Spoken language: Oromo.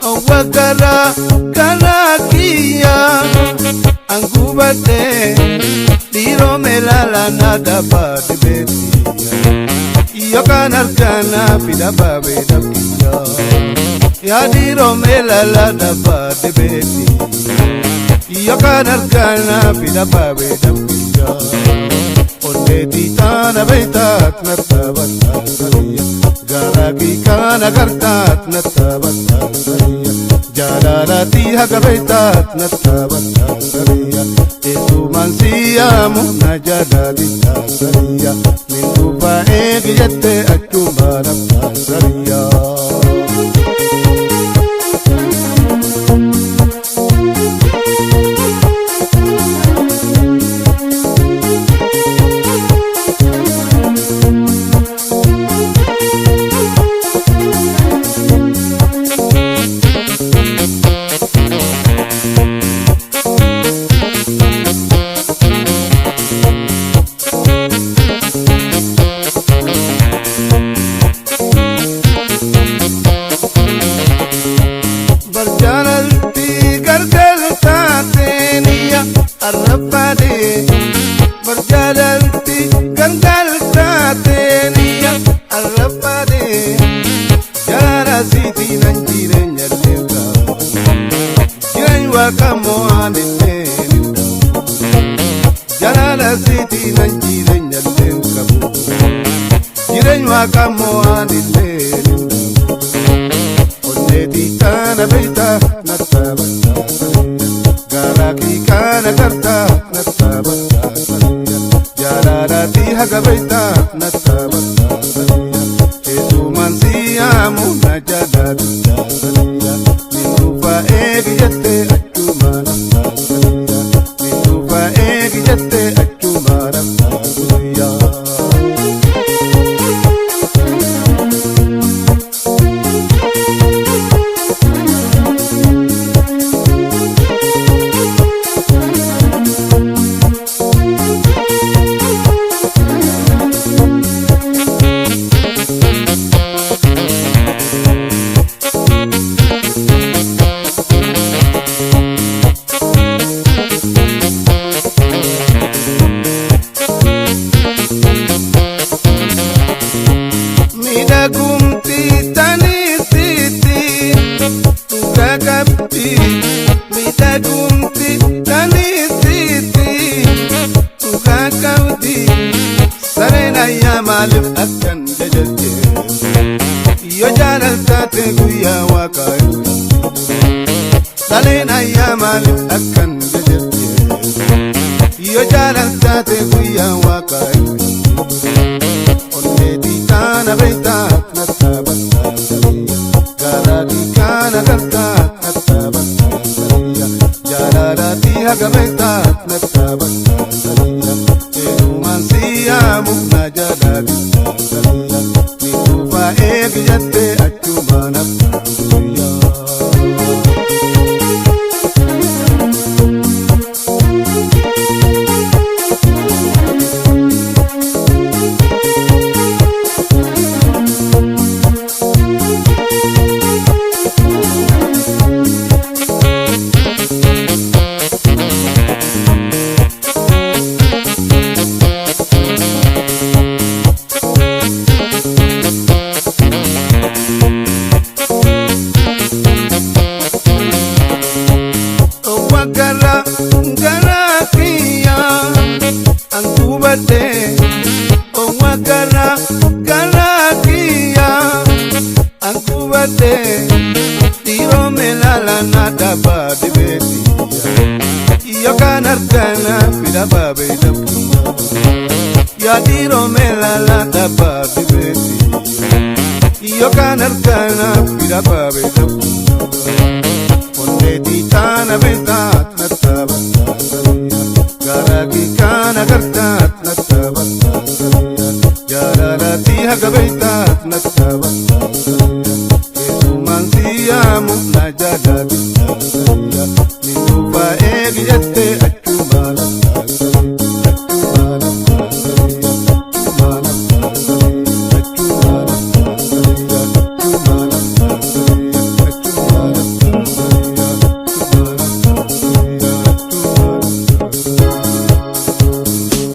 Awakara karakia angubate diro melala nada ba de betia yo kanarkana pida ba be dakia ya diro melala da ba de betia yo kanarkana pida ba be dakia onde titana beitat natabata salia garaki kana kartat natabata salia jalalati hagabaitat natabata salia etu mansiya muna jalalita salia minduba egiyate akubara salia Arrabade berjalanti ganggal tatenia arrabade jara siti nanjirenya lewga jiranywa kamo anene jara siti nanjirenya lewga jiranywa kamo anene onne ditana beita natabata garaki kana karta natabata salia jalalati hagabaita natabata salia etu mansiya muna jalalita salia minufa egiyate achumana salia minufa egiyate achumana salia Gumti tani siti gagapti mida gumti tani siti gagapti sarena ya malif akan jajalje yo jalal tate guya wakai sarena ya malif akan jajalje yo jalal tate guya wakai onne ditana beitat natabata salia garaki kana kartat natabata salia jalalati hagabaitat natabata salia etu mansiya muna jalalita salia minufa egiyate achumana salia tiro melala nada babi beti yo kan argana pida babi dabki ya tiro melala nada babi beti yo kan argana pida babi dabki onne di tana bentat natabata garagi kana gartat natabata jararati hagabaitat natabata mansiya mukna jada bitaya minufa egi ette